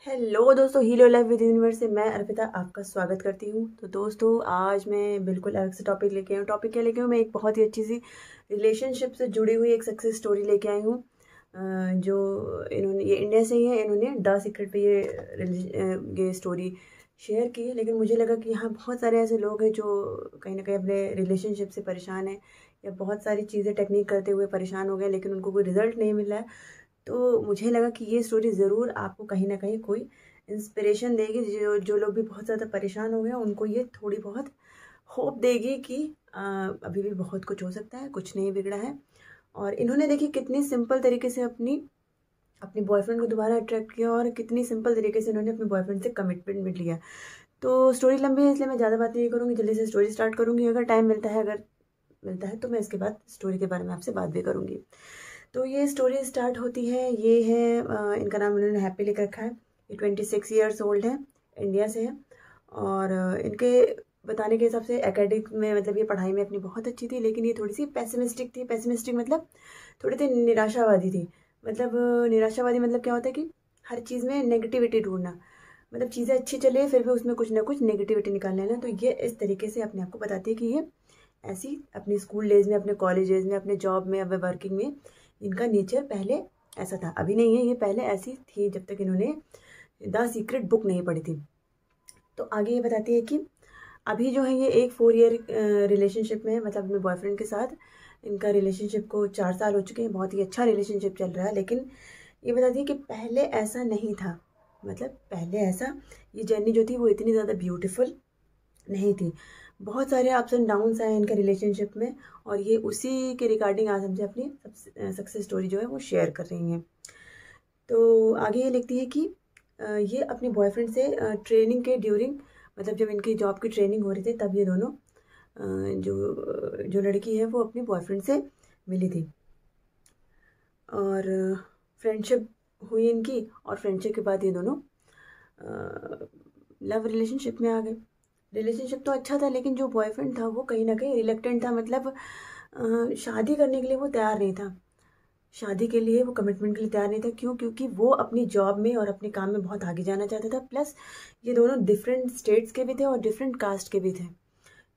Hello दोस्तों, Helo life with universe से मैं अर्पिता आपका स्वागत करती हूँ। तो दोस्तों, आज मैं बिल्कुल अलग से टॉपिक लेके आई हूँ। टॉपिक क्या लेके आई हूँ? मैं एक बहुत ही अच्छी सी रिलेशनशिप से जुड़ी हुई एक सक्सेस स्टोरी लेके आई हूँ। जो इन्होंने, ये इंडिया से ही है, इन्होंने द सीक्रेट पे ये स्टोरी शेयर की है। लेकिन मुझे लगा कि यहाँ बहुत सारे ऐसे लोग हैं जो कहीं ना कहीं अपने रिलेशनशिप से परेशान हैं, या बहुत सारी चीज़ें टेक्निक करते हुए परेशान हो गए, लेकिन उनको कोई रिजल्ट नहीं मिला है। तो मुझे लगा कि ये स्टोरी ज़रूर आपको कहीं न कहीं कोई इंस्पिरेशन देगी। जो जो लोग भी बहुत ज़्यादा परेशान हो गए हैं, उनको ये थोड़ी बहुत होप देगी कि अभी भी बहुत कुछ हो सकता है, कुछ नहीं बिगड़ा है। और इन्होंने देखिए कितनी सिंपल तरीके से अपनी अपने बॉयफ्रेंड को दोबारा अट्रैक्ट किया, और कितनी सिंपल तरीके से इन्होंने अपने बॉयफ्रेंड से कमिटमेंट भी लिया। तो स्टोरी लंबी है, इसलिए मैं ज़्यादा बात नहीं करूँगी, जल्दी से स्टोरी स्टार्ट करूँगी। अगर टाइम मिलता है तो मैं इसके बाद स्टोरी के बारे में आपसे बात भी करूँगी। तो ये स्टोरी स्टार्ट होती है, ये है इनका नाम इन्होंने हैप्पी लिख रखा है। ये 26 ईयर्स ओल्ड है, इंडिया से है। और इनके बताने के हिसाब से एकेडमिक में, मतलब ये पढ़ाई में अपनी बहुत अच्छी थी, लेकिन ये थोड़ी सी पेसिमिस्टिक थी। पेसिमिस्टिक मतलब थोड़ी सी निराशावादी थी। मतलब निराशावादी मतलब क्या होता है कि हर चीज़ में नेगेटिविटी ढूंढना। मतलब चीज़ें अच्छी चले फिर भी उसमें कुछ ना कुछ नेगेटिविटी निकाल लेना। तो ये इस तरीके से अपने आप को बताती है कि ये ऐसी अपनी स्कूल डेज में, अपने कॉलेज डेज में, अपने जॉब में, अब वर्किंग में इनका नेचर पहले ऐसा था। अभी नहीं है, ये पहले ऐसी थी जब तक इन्होंने द सीक्रेट बुक नहीं पढ़ी थी। तो आगे ये बताती है कि अभी जो है ये एक 4 ईयर रिलेशनशिप में है, मतलब अपने बॉयफ्रेंड के साथ। इनका रिलेशनशिप को 4 साल हो चुके हैं, बहुत ही अच्छा रिलेशनशिप चल रहा है। लेकिन ये बताती है कि पहले ऐसा नहीं था। मतलब पहले ऐसा, ये जर्नी जो थी वो इतनी ज़्यादा ब्यूटीफुल नहीं थी। बहुत सारे अप्स एंड डाउन्स आए इनके रिलेशनशिप में, और ये उसी के रिगार्डिंग आज हमसे अपनी सक्सेस स्टोरी जो है वो शेयर कर रही हैं। तो आगे ये लिखती है कि ये अपने बॉयफ्रेंड से ट्रेनिंग के ड्यूरिंग, मतलब जब इनकी जॉब की ट्रेनिंग हो रही थी, तब ये दोनों जो जो लड़की है वो अपने बॉयफ्रेंड से मिली थी। और फ्रेंडशिप हुई इनकी, और फ्रेंडशिप के बाद ये दोनों लव रिलेशनशिप में आ गए। रिलेशनशिप तो अच्छा था, लेकिन जो बॉयफ्रेंड था वो कहीं ना कहीं रिलेक्टेंट था। मतलब शादी करने के लिए वो तैयार नहीं था। शादी के लिए वो कमिटमेंट के लिए तैयार नहीं था। क्यों? क्योंकि वो अपनी जॉब में और अपने काम में बहुत आगे जाना चाहता था। प्लस ये दोनों डिफरेंट स्टेट्स के भी थे और डिफरेंट कास्ट के भी थे।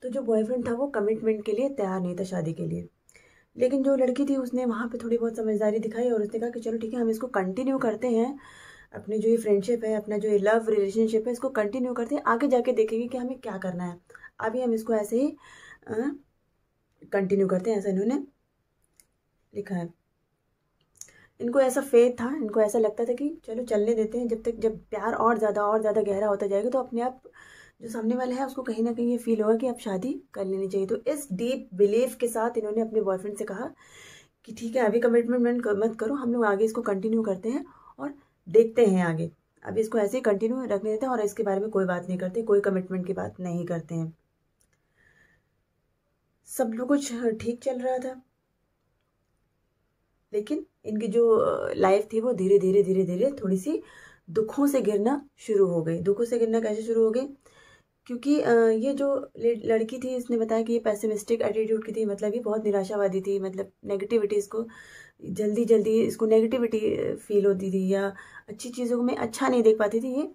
तो जो बॉयफ्रेंड था वो कमिटमेंट के लिए तैयार नहीं था, शादी के लिए। लेकिन जो लड़की थी उसने वहाँ पे थोड़ी बहुत समझदारी दिखाई, और उसने कहा कि चलो ठीक है, हम इसको कंटिन्यू करते हैं। अपनी जो ये फ्रेंडशिप है, अपना जो ये लव रिलेशनशिप है, इसको कंटिन्यू करते हैं। आगे जाके देखेंगे कि हमें क्या करना है। अभी हम इसको ऐसे ही कंटिन्यू करते हैं, ऐसा इन्होंने लिखा है। इनको ऐसा फेथ था, इनको ऐसा लगता था कि चलो चलने देते हैं। जब प्यार और ज़्यादा गहरा होता जाएगा, तो अपने आप जो सामने वाला है उसको कहीं ना कहीं ये फील होगा कि अब शादी कर लेनी चाहिए। तो इस डीप बिलीफ के साथ इन्होंने अपने बॉयफ्रेंड से कहा कि ठीक है, अभी कमिटमेंट मत करो, हम लोग आगे इसको कंटिन्यू करते हैं और देखते हैं आगे। अभी इसको ऐसे ही कंटिन्यू रखने देते हैं, और इसके बारे में कोई बात नहीं करते, कोई कमिटमेंट की बात नहीं करते हैं। सब कुछ ठीक चल रहा था, लेकिन इनकी जो लाइफ थी वो धीरे धीरे धीरे धीरे थोड़ी सी दुखों से गिरना शुरू हो गई। दुखों से गिरना कैसे शुरू हो गई? क्योंकि ये जो लड़की थी, इसने बताया कि ये पेसिमिस्टिक एटीट्यूड की थी। मतलब ये बहुत निराशावादी थी। मतलब नेगेटिविटी, इसको जल्दी जल्दी इसको नेगेटिविटी फील होती थी, या अच्छी चीज़ों को मैं अच्छा नहीं देख पाती थी। ये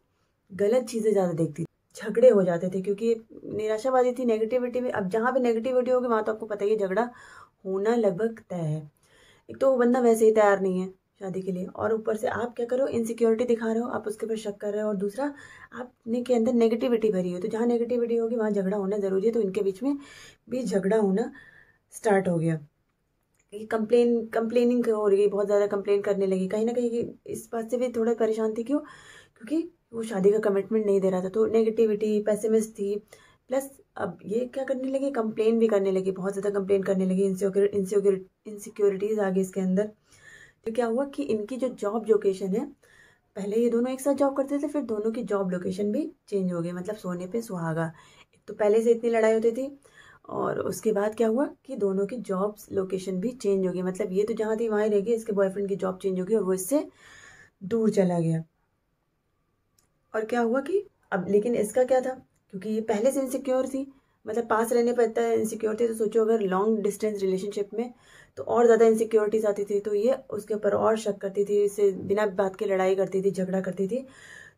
गलत चीज़ें ज़्यादा देखती थी। झगड़े हो जाते थे क्योंकि निराशावादी थी। नेगेटिविटी में, अब जहाँ पे नेगेटिविटी होगी वहाँ तो आपको पता ही है, झगड़ा होना लगभग तय है। एक तो वो बंदा वैसे ही तैयार नहीं है शादी के लिए, और ऊपर से आप क्या करो, इनसिक्योरिटी दिखा रहे हो, आप उसके ऊपर शक कर रहे हो, और दूसरा आपने के अंदर नेगेटिविटी भरी हो। तो जहाँ नेगेटिविटी होगी वहाँ झगड़ा होना जरूरी है। तो इनके बीच में भी झगड़ा होना स्टार्ट हो गया। ये कंप्लेनिंग हो रही है, बहुत ज़्यादा कंप्लेन करने लगी। कहीं ना कहीं इस बात से भी थोड़ा परेशान थी। क्यों? क्योंकि वो शादी का कमिटमेंट नहीं दे रहा था। तो नेगेटिविटी, पेसिमिस्ट थी। प्लस अब ये क्या करने लगी, कंप्लेन भी करने लगी, बहुत ज़्यादा कंप्लेन करने लगी। इनसिक्योरिटीज़ आ गई इसके अंदर। तो क्या हुआ कि इनकी जो जॉब लोकेशन है, पहले ये दोनों एक साथ जॉब करते थे, फिर दोनों की जॉब लोकेशन भी चेंज हो गई। मतलब सोने पे सुहागा। एक तो पहले से इतनी लड़ाई होती थी, और उसके बाद क्या हुआ कि दोनों की जॉब लोकेशन भी चेंज हो गई। मतलब ये तो जहाँ थी वहाँ ही रहेगी, इसके बॉयफ्रेंड की जॉब चेंज हो गई और वो इससे दूर चला गया। और क्या हुआ कि अब, लेकिन इसका क्या था, क्योंकि ये पहले से इनसिक्योर थी। मतलब पास रहने पर इतना इनसिक्योर थी, तो सोचो अगर लॉन्ग डिस्टेंस रिलेशनशिप में तो और ज़्यादा इनसिक्योरिटीज आती थी। तो ये उसके ऊपर और शक करती थी, इससे बिना बात के लड़ाई करती थी, झगड़ा करती थी।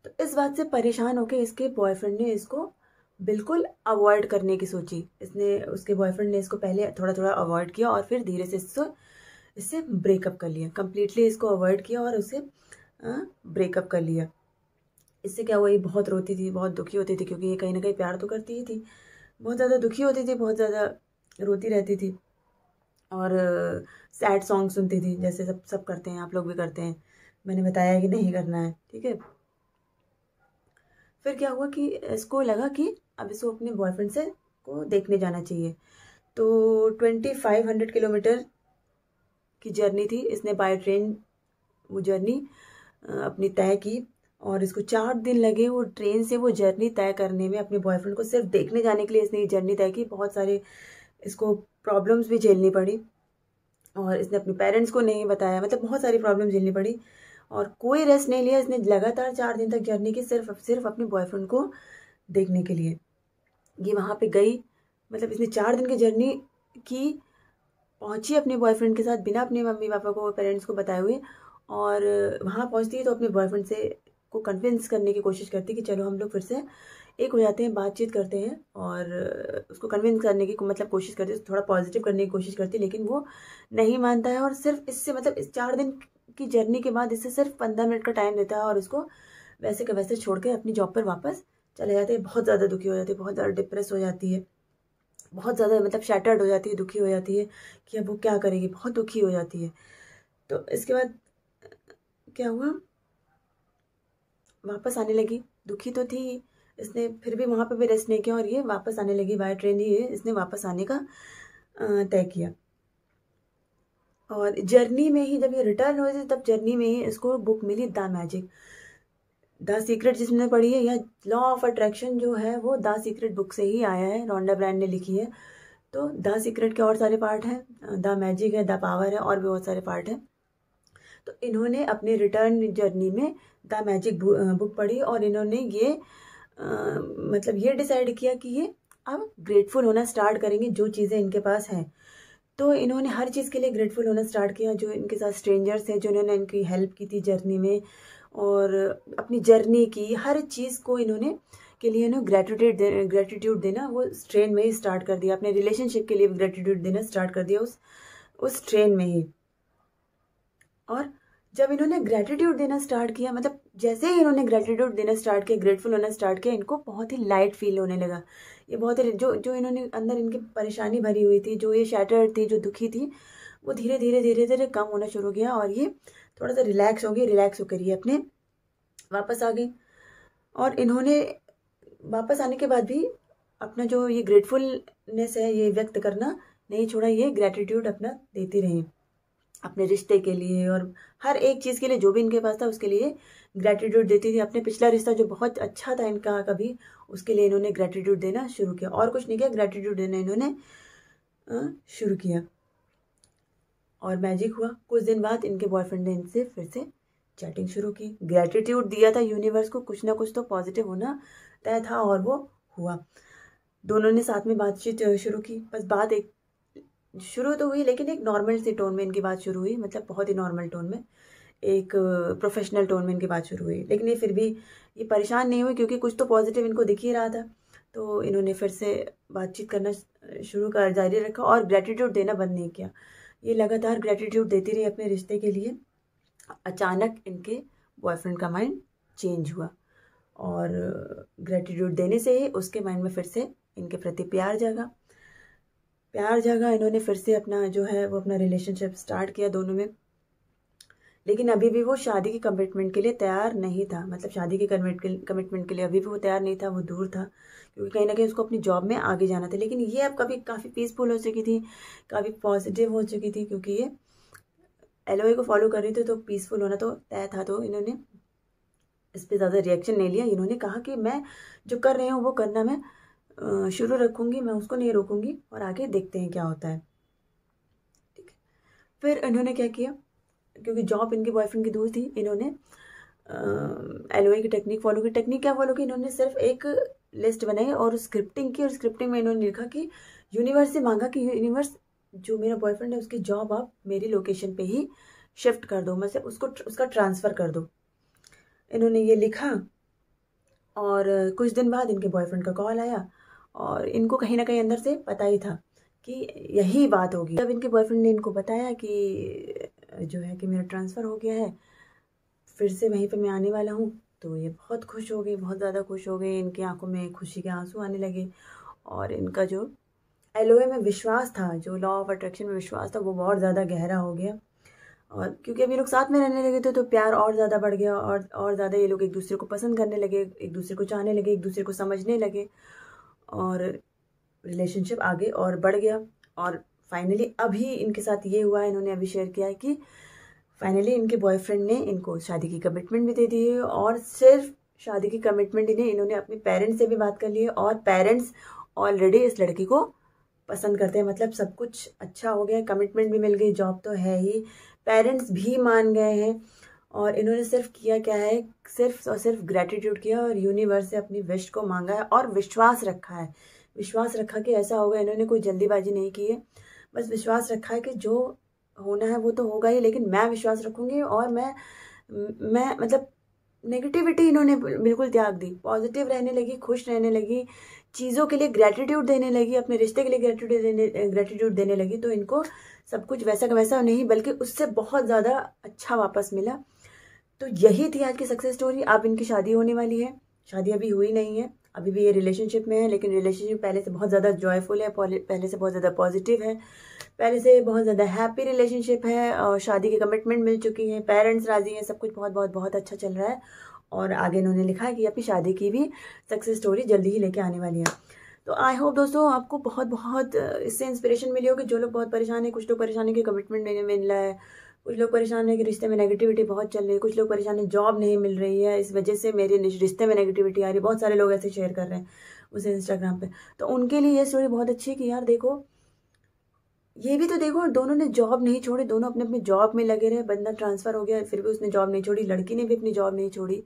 तो इस बात से परेशान होकर इसके बॉयफ्रेंड ने इसको बिल्कुल अवॉइड करने की सोची। इसने उसके बॉयफ्रेंड ने इसको पहले थोड़ा थोड़ा अवॉइड किया और फिर धीरे से इससे ब्रेकअप कर लिया, कम्प्लीटली इसको अवॉइड किया और उससे ब्रेकअप कर लिया। इससे क्या हुआ, ये बहुत रोती थी, बहुत दुखी होती थी, क्योंकि ये कहीं ना कहीं प्यार तो करती ही थी। बहुत ज़्यादा दुखी होती थी, बहुत ज़्यादा रोती रहती थी और सैड सॉन्ग सुनती थी, जैसे सब सब करते हैं, आप लोग भी करते हैं। मैंने बताया कि नहीं करना है, ठीक है। फिर क्या हुआ कि इसको लगा कि अब इसको अपने बॉयफ्रेंड से को देखने जाना चाहिए। तो 2500 किलोमीटर की जर्नी थी, इसने बाय ट्रेन वो जर्नी अपनी तय की और इसको 4 दिन लगे वो ट्रेन से वो जर्नी तय करने में। अपने बॉयफ्रेंड को सिर्फ देखने जाने के लिए इसने ये जर्नी तय की। बहुत सारे इसको प्रॉब्लम्स भी झेलनी पड़ी और इसने अपने पेरेंट्स को नहीं बताया, मतलब बहुत सारी प्रॉब्लम झेलनी पड़ी और कोई रेस्ट नहीं लिया। इसने लगातार 4 दिन तक जर्नी की, सिर्फ अपने बॉयफ्रेंड को देखने के लिए। ये वहाँ पे गई, मतलब इसने 4 दिन की जर्नी की, पहुँची अपने बॉयफ्रेंड के साथ बिना अपने मम्मी पापा को, पेरेंट्स को बताए हुए। और वहाँ पहुँचती है तो अपने बॉयफ्रेंड से को कन्विंस करने की कोशिश करती कि चलो हम लोग फिर से एक हो जाते हैं, बातचीत करते हैं। और उसको कन्विंस करने की मतलब कोशिश करती है, थोड़ा पॉजिटिव करने की कोशिश करती है, लेकिन वो नहीं मानता है। और सिर्फ इससे मतलब इस 4 दिन की जर्नी के बाद इससे सिर्फ 15 मिनट का टाइम देता है और उसको वैसे के वैसे छोड़ के अपनी जॉब पर वापस चले जाते हैं। बहुत ज़्यादा दुखी हो जाती है, बहुत ज़्यादा डिप्रेस हो जाती है, बहुत ज़्यादा मतलब शैटर्ड हो जाती है, दुखी हो जाती है कि अब वो क्या करेगी, बहुत दुखी हो जाती है। तो इसके बाद क्या हुआ, वापस आने लगी। दुखी तो थी, इसने फिर भी वहाँ पे भी रेस्ट नहीं किया और ये वापस आने लगी। बाय ट्रेन ही इसने वापस आने का तय किया। और जर्नी में ही जब ये रिटर्न हुए थे तब जर्नी में ही इसको बुक मिली द मैजिक, द सीक्रेट जिसने पढ़ी है, या लॉ ऑफ अट्रैक्शन जो है वो द सीक्रेट बुक से ही आया है, रोंडा ब्रांड ने लिखी है। तो द सीक्रेट के और सारे पार्ट हैं, द मैजिक है, द पावर है, और भी बहुत सारे पार्ट हैं। तो इन्होंने अपने रिटर्न जर्नी में द मैजिक बुक पढ़ी और इन्होंने ये मतलब ये डिसाइड किया कि ये अब ग्रेटफुल होना स्टार्ट करेंगे जो चीज़ें इनके पास हैं। तो इन्होंने हर चीज़ के लिए ग्रेटफुल होना स्टार्ट किया, जो इनके साथ स्ट्रेंजर्स हैं, जो इन्होंने इनकी हेल्प की थी जर्नी में, और अपनी जर्नी की हर चीज़ को इन्होंने के लिए ना ग्रेटिट्यूड देना वो ट्रेन में ही स्टार्ट कर दिया। अपने रिलेशनशिप के लिए ग्रेटिट्यूड देना स्टार्ट कर दिया उस ट्रेन में ही। और जब इन्होंने ग्रेटिट्यूड देना स्टार्ट किया, मतलब जैसे ही इन्होंने ग्रेटिट्यूड देना स्टार्ट किया, ग्रेटफुल होना स्टार्ट किया, इनको बहुत ही लाइट फील होने लगा। ये बहुत ही जो इन्होंने अंदर इनकी परेशानी भरी हुई थी, जो ये शैटर्ड थी, जो दुखी थी, वो धीरे धीरे धीरे धीरे कम होना शुरू किया और ये थोड़ा सा रिलैक्स हो गई। रिलैक्स होकर ये अपने वापस आ गई। और इन्होंने वापस आने के बाद भी अपना जो ये ग्रेटफुलनेस है ये व्यक्त करना नहीं छोड़ा, ये ग्रेटिट्यूड अपना देती रही अपने रिश्ते के लिए और हर एक चीज़ के लिए जो भी इनके पास था उसके लिए ग्रेटिट्यूड देती थी। अपने पिछला रिश्ता जो बहुत अच्छा था इनका कभी, उसके लिए इन्होंने ग्रेटिट्यूड देना शुरू किया। और कुछ नहीं किया, ग्रेटिट्यूड देना इन्होंने शुरू किया। और मैजिक हुआ, कुछ दिन बाद इनके बॉयफ्रेंड ने इनसे फिर से चैटिंग शुरू की। ग्रेटिट्यूड दिया था यूनिवर्स को, कुछ ना कुछ तो पॉजिटिव होना तय था और वो हुआ। दोनों ने साथ में बातचीत शुरू की। बस बात एक शुरू तो हुई, लेकिन एक नॉर्मल सी टोन में इनकी बात शुरू हुई, मतलब बहुत ही नॉर्मल टोन में, एक प्रोफेशनल टोन में इनकी बात शुरू हुई। लेकिन ये फिर भी ये परेशान नहीं हुई, क्योंकि कुछ तो पॉजिटिव इनको दिख ही रहा था। तो इन्होंने फिर से बातचीत करना शुरू कर जारी रखा और ग्रेटिट्यूड देना बंद नहीं किया। ये लगातार ग्रेटिट्यूड देती रही अपने रिश्ते के लिए। अचानक इनके बॉयफ्रेंड का माइंड चेंज हुआ और ग्रेटिट्यूड देने से ही उसके माइंड में फिर से इनके प्रति प्यार जागा। इन्होंने फिर से अपना जो है वो अपना रिलेशनशिप स्टार्ट किया दोनों में। लेकिन अभी भी वो शादी की कमिटमेंट के लिए तैयार नहीं था, मतलब शादी के कमिटमेंट के लिए अभी भी वो तैयार नहीं था, वो दूर था, क्योंकि कहीं ना कहीं उसको अपनी जॉब में आगे जाना था। लेकिन ये अब काफ़ी पीसफुल हो चुकी थी, काफ़ी पॉजिटिव हो चुकी थी, क्योंकि ये एलओए को फॉलो कर रही थी, तो पीसफुल होना तो तय था। तो इन्होंने इस पर ज़्यादा रिएक्शन नहीं लिया। इन्होंने कहा कि मैं जो कर रही हूँ वो करना मैं शुरू रखूँगी, मैं उसको नहीं रोकूंगी और आगे देखते हैं क्या होता है। ठीक है, फिर इन्होंने क्या किया, क्योंकि जॉब इनके बॉयफ्रेंड की दूर थी, इन्होंने एलओए की टेक्निक फॉलो की। टेक्निक क्या फॉलो की, इन्होंने सिर्फ एक लिस्ट बनाई और स्क्रिप्टिंग की। और स्क्रिप्टिंग में इन्होंने लिखा कि यूनिवर्स से मांगा कि यूनिवर्स, जो मेरा बॉयफ्रेंड है उसकी जॉब आप मेरी लोकेशन पे ही शिफ्ट कर दो, मतलब उसका ट्रांसफ़र कर दो। इन्होंने ये लिखा और कुछ दिन बाद इनके बॉयफ्रेंड का कॉल आया और इनको कहीं ना कहीं अंदर से पता ही था कि यही बात होगी। जब इनके बॉयफ्रेंड ने इनको बताया कि जो है कि मेरा ट्रांसफ़र हो गया है, फिर से वहीं पे मैं आने वाला हूँ, तो ये बहुत खुश हो गए, बहुत ज़्यादा खुश हो गए। इनकी आंखों में खुशी के आंसू आने लगे और इनका जो एलओए में विश्वास था, जो लॉ ऑफ अट्रैक्शन में विश्वास था, वो बहुत ज़्यादा गहरा हो गया। और क्योंकि अब ये लोग साथ में रहने लगे थे तो प्यार और ज़्यादा बढ़ गया और ज़्यादा ये लोग एक दूसरे को पसंद करने लगे, एक दूसरे को चाहने लगे, एक दूसरे को समझने लगे और रिलेशनशिप आगे और बढ़ गया। और फाइनली अभी इनके साथ ये हुआ है, इन्होंने अभी शेयर किया है कि फाइनली इनके बॉयफ्रेंड ने इनको शादी की कमिटमेंट भी दे दी है। और सिर्फ शादी की कमिटमेंट ही नहीं, इन्होंने अपने पेरेंट्स से भी बात कर ली है और पेरेंट्स ऑलरेडी इस लड़की को पसंद करते हैं। मतलब सब कुछ अच्छा हो गया, कमिटमेंट भी मिल गई, जॉब तो है ही, पेरेंट्स भी मान गए हैं। और इन्होंने सिर्फ किया क्या है, सिर्फ और सिर्फ ग्रेटिट्यूड किया और यूनिवर्स से अपनी विश को मांगा है और विश्वास रखा है। विश्वास रखा कि ऐसा होगा, इन्होंने कोई जल्दीबाजी नहीं की है, बस विश्वास रखा है कि जो होना है वो तो होगा ही, लेकिन मैं विश्वास रखूँगी और मैं मतलब नेगेटिविटी इन्होंने बिल्कुल त्याग दी, पॉजिटिव रहने लगी, खुश रहने लगी, चीज़ों के लिए ग्रेटिट्यूड देने लगी, अपने रिश्ते के लिए ग्रेटिट्यूड देने लगी। तो इनको सब कुछ वैसा का वैसा नहीं बल्कि उससे बहुत ज़्यादा अच्छा वापस मिला। तो यही थी आज की सक्सेस स्टोरी। अब इनकी शादी होने वाली है, शादी अभी हुई नहीं है, अभी भी ये रिलेशनशिप में है, लेकिन रिलेशनशिप पहले से बहुत ज़्यादा जॉयफुल है, पहले से बहुत ज़्यादा पॉजिटिव है, पहले से बहुत ज़्यादा हैप्पी रिलेशनशिप है और शादी की कमिटमेंट मिल चुकी है, पेरेंट्स राज़ी हैं, सब कुछ बहुत बहुत बहुत अच्छा चल रहा है। और आगे इन्होंने लिखा है कि अपनी शादी की भी सक्सेस स्टोरी जल्दी ही लेके आने वाली है। तो आई होप दोस्तों आपको बहुत बहुत इससे इंस्पिरेशन मिली होगी। जो लोग बहुत परेशान हैं, कुछ लोग परेशान है कि कमिटमेंट नहीं मिल रहा है, कुछ लोग परेशान है कि रिश्ते में नेगेटिविटी बहुत चल रही है, कुछ लोग परेशान है जॉब नहीं मिल रही है, इस वजह से मेरे रिश्ते में नेगेटिविटी आ रही है। बहुत सारे लोग ऐसे शेयर कर रहे हैं उसे इंस्टाग्राम पे। तो उनके लिए ये स्टोरी बहुत अच्छी है कि यार देखो, ये भी तो देखो, दोनों ने जॉब नहीं छोड़ी, दोनों अपने अपने जॉब में लगे रहे। बंदा ट्रांसफ़र हो गया फिर भी उसने जॉब नहीं छोड़ी, लड़की ने भी अपनी जॉब नहीं छोड़ी।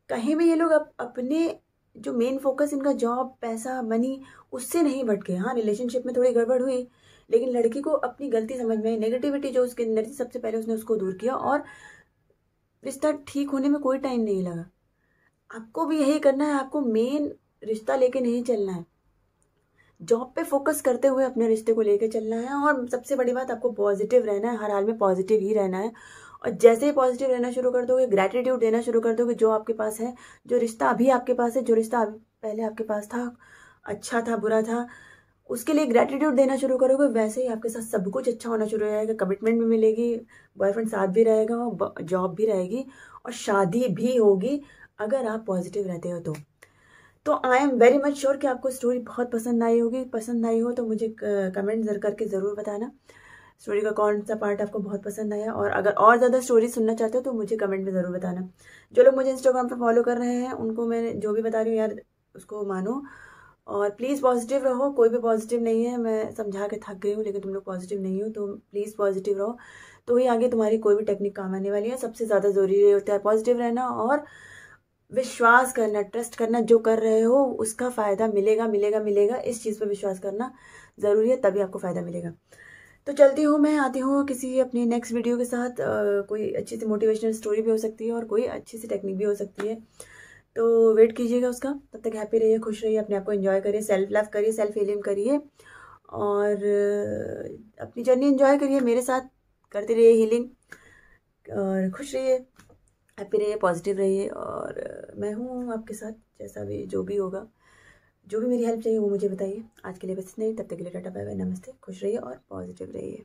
कहीं भी ये लोग अपने जो मेन फोकस इनका जॉब, पैसा, मनी, उससे नहीं भटके। हाँ, रिलेशनशिप में थोड़ी गड़बड़ हुई, लेकिन लड़की को अपनी गलती समझ में आई, नेगेटिविटी जो उसके अंदर थी सबसे पहले उसने उसको दूर किया और रिश्ता ठीक होने में कोई टाइम नहीं लगा। आपको भी यही करना है, आपको मेन रिश्ता लेके नहीं चलना है, जॉब पे फोकस करते हुए अपने रिश्ते को लेके चलना है। और सबसे बड़ी बात, आपको पॉजिटिव रहना है, हर हाल में पॉजिटिव ही रहना है। और जैसे ही पॉजिटिव रहना शुरू कर दोगे, ग्रेटिट्यूड देना शुरू कर दोगे, जो आपके पास है, जो रिश्ता अभी आपके पास है, जो रिश्ता अभी पहले आपके पास था, अच्छा था, बुरा था, उसके लिए ग्रेटिट्यूड देना शुरू करोगे, वैसे ही आपके साथ सब कुछ अच्छा होना शुरू हो जाएगा। कमिटमेंट भी मिलेगी, बॉयफ्रेंड साथ भी रहेगा और जॉब भी रहेगी और शादी भी होगी, अगर आप पॉजिटिव रहते हो तो I am very much sure कि आपको स्टोरी बहुत पसंद आई होगी। पसंद आई हो तो मुझे कमेंट करके ज़रूर बताना स्टोरी का कौन सा पार्ट आपको बहुत पसंद आया। और अगर और ज़्यादा स्टोरी सुनना चाहते हो तो मुझे कमेंट में ज़रूर बताना। जो लोग मुझे इंस्टाग्राम पे फॉलो कर रहे हैं उनको मैं जो भी बता रही हूँ यार उसको मानो और प्लीज़ पॉजिटिव रहो। कोई भी पॉजिटिव नहीं है, मैं समझा के थक गई हूँ, लेकिन तुम लोग पॉजिटिव नहीं हो, तो प्लीज़ पॉजिटिव रहो, तो ही आगे तुम्हारी कोई भी टेक्निक काम आने वाली है। सबसे ज़्यादा ज़रूरी होता है पॉजिटिव रहना और विश्वास करना, ट्रस्ट करना। जो कर रहे हो उसका फ़ायदा मिलेगा मिलेगा मिलेगा, इस चीज़ पर विश्वास करना ज़रूरी है, तभी आपको फ़ायदा मिलेगा। तो चलती हूँ, मैं आती हूँ किसी अपनी नेक्स्ट वीडियो के साथ। कोई अच्छी सी मोटिवेशनल स्टोरी भी हो सकती है और कोई अच्छी सी टेक्निक भी हो सकती है, तो वेट कीजिएगा उसका। तब तक हैप्पी रहिए, खुश रहिए, अपने आप को एंजॉय करिए, सेल्फ लव करिए, सेल्फ हीलिंग करिए और अपनी जर्नी एंजॉय करिए, मेरे साथ करते रहिए हीलिंग और खुश रहिए, हैप्पी रहिए, पॉजिटिव रहिए। और मैं हूँ आपके साथ, जैसा भी जो भी होगा, जो भी मेरी हेल्प चाहिए वो मुझे बताइए। आज के लिए बस इतना ही, तब तक के लिए टाटा बाय बाय, नमस्ते, खुश रहिए और पॉजिटिव रहिए।